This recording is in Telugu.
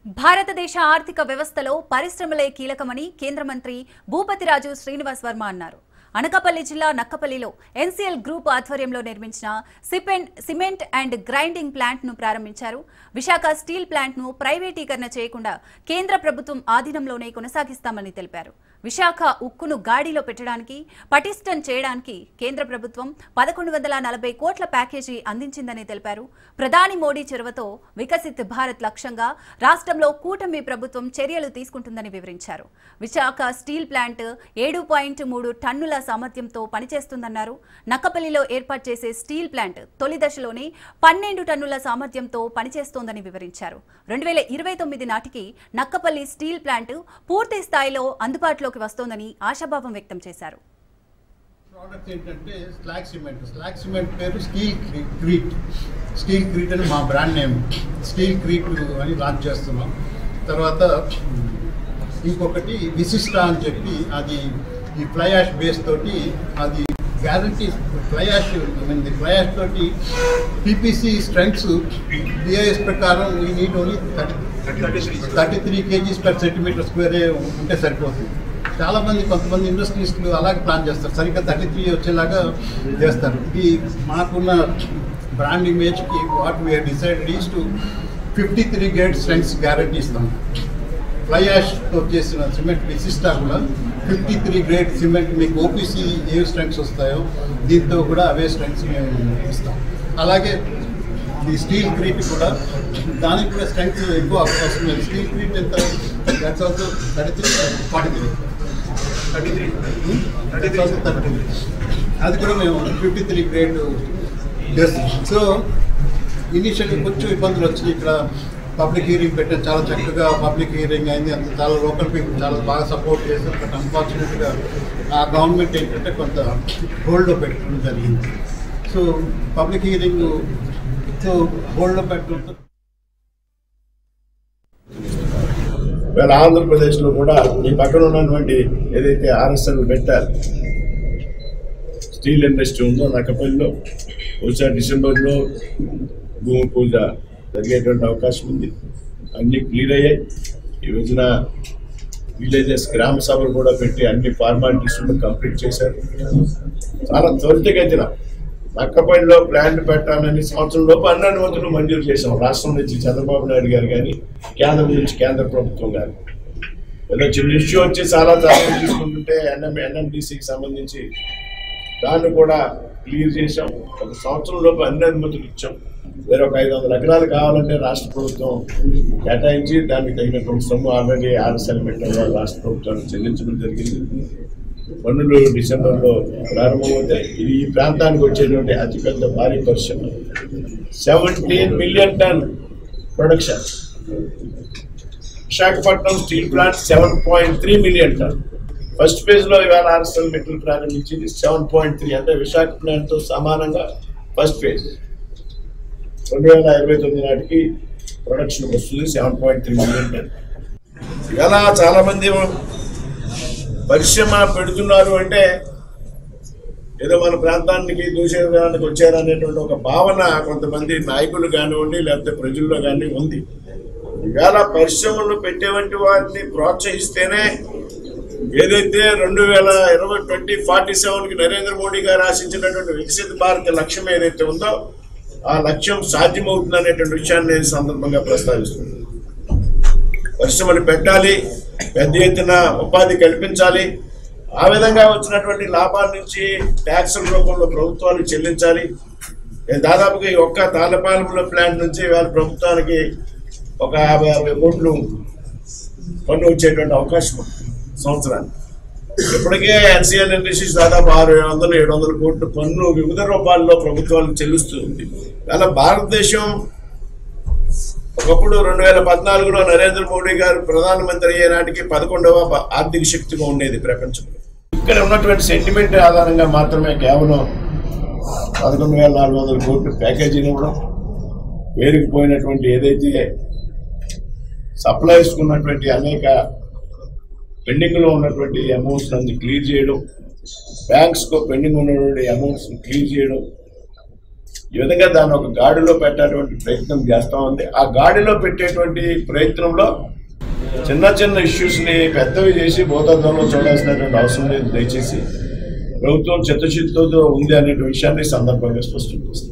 భారతదేశ ఆర్థిక వ్యవస్థలో పరిశ్రమలే కీలకమని కేంద్ర మంత్రి భూపతిరాజు శ్రీనివాస్ వర్మ అన్నారు. అనకాపల్లి జిల్లా నక్కపల్లిలో ఎన్సీఎల్ గ్రూప్ ఆధ్వర్యంలో నిర్మించిన సిమెంట్ అండ్ గ్రైండింగ్ ప్లాంట్ ను ప్రారంభించారు. విశాఖ స్టీల్ ప్లాంట్ ను ప్రైవేటీకరణ చేయకుండా కేంద్ర ప్రభుత్వం ఆధీనంలోనే కొనసాగిస్తామని తెలిపారు. విశాఖ ఉక్కును గాడిలో పెట్టడానికి పటిష్టం చేయడానికి కేంద్ర ప్రభుత్వం 1140 కోట్ల ప్యాకేజీ అందించిందని తెలిపారు. ప్రధాని మోడీ చొరవతో వికసిత్ భారత్ లక్ష్యంగా రాష్ట్రంలో కూటమి ప్రభుత్వం చర్యలు తీసుకుంటుందని వివరించారు. విశాఖ స్టీల్ ప్లాంట్ 7.3 టన్నుల సామర్థ్యంతో పనిచేస్తుందన్నారు. నక్కపల్లిలో ఏర్పాటు చేసే స్టీల్ ప్లాంట్ తొలి దశలోనే 12 టన్నుల సామర్థ్యంతో పనిచేస్తోందని వివరించారు. 2029 నాటికి నక్కపల్లి స్టీల్ ప్లాంట్ పూర్తి స్థాయిలో అందుబాటులోకి వస్తోందని ఆశాభావం వ్యక్తం చేశారు. ప్రోడక్ట్ ఏంటంటే స్లాగ్ సిమెంట్ పేరు స్టీల్ క్రీట్ అని మా బ్రాండ్ నేమ్. స్టీల్ క్రీట్ అని లాంచ్ చేస్తున్నాం. తర్వాత ఇంకొకటి విశిష్ట అని చెప్పి అది ఈ ఫ్లై యాష్ బేస్ తోటి అది గ్యారంటీ ఫ్లై యాష్ తోటి పీపీసీ స్ట్రెంగ్స్ బిఐఎస్ ప్రకారం ఈ need only 33 kgs per centimeter square ఉంటే సరిపోతుంది. కొంతమంది ఇండస్ట్రీస్లు అలాగే ప్లాన్ చేస్తారు, సరిగ్గా 33 వచ్చేలాగా చేస్తారు. ఇది మాకున్న బ్రాండ్ ఇమేజ్కి what we are decided is to 53 grade strengths guarantee ఇస్తాం. ఫ్లై యాష్తో చేసిన సిమెంట్ విశిష్టా కూడా 53 గ్రేడ్ సిమెంట్ మీకు ఓపీసీ ఏ స్ట్రెంగ్స్ వస్తాయో దీంతో కూడా అవే స్ట్రెంగ్స్ మేము ఇస్తాం. అలాగే ఈ స్టీల్ క్రీట్ కూడా దానికి కూడా స్ట్రెంగ్త్ ఎక్కువ వస్తుంది. స్టీల్ క్రీట్ ఎంత దట్స్ ఆల్సో 33 అది కూడా మేము 53 గ్రేడ్ చేస్తాం. సో ఇనిషియల్గా కొంచెం ఇబ్బందులు వచ్చినాయి. ఇక్కడ పబ్లిక్ హీరింగ్ పెట్టారు, చాలా చక్కగా పబ్లిక్ హీరింగ్ అయింది. అంత చాలా లోకల్ పీపుల్ చాలా బాగా సపోర్ట్ చేశారు. బట్ అన్ఫార్చునేట్గా ఆ గవర్నమెంట్ ఏంటంటే కొంత హోల్డ్లో పెట్టడం జరిగింది. సో పబ్లిక్ హీరింగ్ హోల్డ్లో పెట్టడం వేళ ఆంధ్రప్రదేశ్లో కూడా ఈ పక్కన ఉన్నటువంటి ఏదైతే ఆర్ఎస్ఎల్ పెట్టారు స్టీల్ ఇండస్ట్రీ ఉందో నక్కపల్లిలో వచ్చే డిసెంబర్లో భూమి పూజ జరిగేటువంటి అవకాశం ఉంది. అన్నీ క్లియర్ అయ్యాయి. ఈ రోజున విలేజెస్ గ్రామ సభలు కూడా పెట్టి అన్ని ఫార్మాలిటీస్ కంప్లీట్ చేశారు. చాలా త్వరితగతిన నక్కపల్లిలో ప్లాంట్ పెట్టాలని సంవత్సరంలోపు అన్ని అనుమతులు మంజూరు చేశాం. రాష్ట్రం నుంచి చంద్రబాబు నాయుడు గారు కానీ కేంద్రం నుంచి కేంద్ర ప్రభుత్వం కానీ ఏదో చిన్న ఇష్యూ వచ్చి చాలా జాగ్రత్తలు తీసుకుంటుంటే ఎన్ఎండిసికి సంబంధించి దాన్ని కూడా క్లియర్ చేశాం. ఒక సంవత్సరంలోపు అన్ని అనుమతులు ఇచ్చాం. వేరొక 500 ఎకరాలు కావాలంటే రాష్ట్ర ప్రభుత్వం కేటాయించి దానికి తగినటువంటి సొమ్ము ఆల్రెడీ ఆర్ఎస్ఎల్ పెట్టడంలో రాష్ట్ర ప్రభుత్వానికి చెల్లించడం జరిగింది. పన్నులు డిసెంబర్లో ప్రారంభమవుతాయి. ఇది ఈ ప్రాంతానికి వచ్చేటువంటి అతిపెద్ద భారీ పరిశ్రమ. 17 million ton production. Visakhapatnam steel plant 7.3 million ton. First ఫేజ్లో ఇవాళ ఆర్ఎస్ఎల్ మెటల్ ప్రారంభించింది 7.3, అంటే విశాఖ ప్లాంట్తో సమానంగా ఫస్ట్ ఫేజ్. 2029 నాటికి ప్రొడక్షన్ వస్తుంది 7.3 మిలియన్ టన్. ఇవాళ చాలామంది పరిశ్రమ పెడుతున్నారు అంటే ఏదో మన ప్రాంతానికి దూషించడానికి వచ్చారనేటువంటి ఒక భావన కొంతమంది నాయకులు కానివ్వండి లేకపోతే ప్రజల్లో కానీ ఉంది. ఇవాళ పరిశ్రమలు పెట్టేవంటి వాటిని ప్రోత్సహిస్తేనే ఏదైతే 2047కి నరేంద్ర మోడీ గారు ఆశించినటువంటి వికసిత భారత్ లక్ష్యం ఏదైతే ఉందో ఆ లక్ష్యం సాధ్యమవుతుంది అనేటువంటి విషయాన్ని నేను సందర్భంగా ప్రస్తావిస్తున్నాను. పరిశ్రమలు పెట్టాలి, పెద్ద ఎత్తున ఉపాధి కల్పించాలి. ఆ విధంగా వచ్చినటువంటి లాభాల నుంచి ట్యాక్సుల రూపంలో ప్రభుత్వానికి చెల్లించాలి. దాదాపుగా ఈ ఒక్క తాళపాలెంలో ప్లాంట్ నుంచి వాళ్ళ ప్రభుత్వానికి ఒక 50-60 కోట్లు పన్ను వచ్చేటువంటి అవకాశం సంవత్సరానికి. ఇప్పటికే ఎన్సీఎల్ ఇండస్ట్రీస్ దాదాపు 600-700 కోట్లు పన్ను వివిధ రూపాల్లో ప్రభుత్వానికి చెల్లిస్తుంది. అలా భారతదేశం ఒకప్పుడు 2014లో నరేంద్ర మోడీ గారు ప్రధానమంత్రి అయ్యే నాటికి 11వ ఆర్థిక శక్తిగా ఉండేది ప్రపంచంలో. ఇక్కడ ఉన్నటువంటి సెంటిమెంట్ ఆధారంగా మాత్రమే కేవలం 11,400 కోట్లు ప్యాకేజీని ఇవ్వడం, పేరుకుపోయినటువంటి ఏదైతే సప్లైస్ ఉన్నటువంటి అనేక పెండింగ్లో ఉన్నటువంటి అమౌంట్స్ అన్ని క్లియర్ చేయడం, బ్యాంక్స్కు పెండింగ్ ఉన్నటువంటి అమౌంట్స్ క్లియర్ చేయడం, ఈ విధంగా దాన్ని ఒక గాడిలో పెట్టేటువంటి ప్రయత్నం చేస్తా ఉంది. ఆ గాడిలో పెట్టేటువంటి ప్రయత్నంలో చిన్న చిన్న ఇష్యూస్ ని పెద్దవి చేసి భూతద్దంలో చూడాల్సినటువంటి అవసరం లేదు. దయచేసి ప్రభుత్వం చిత్తశుద్ధితో ఉంది అనే విషయాన్ని సందర్భంగా స్పష్టం చేస్తుంది.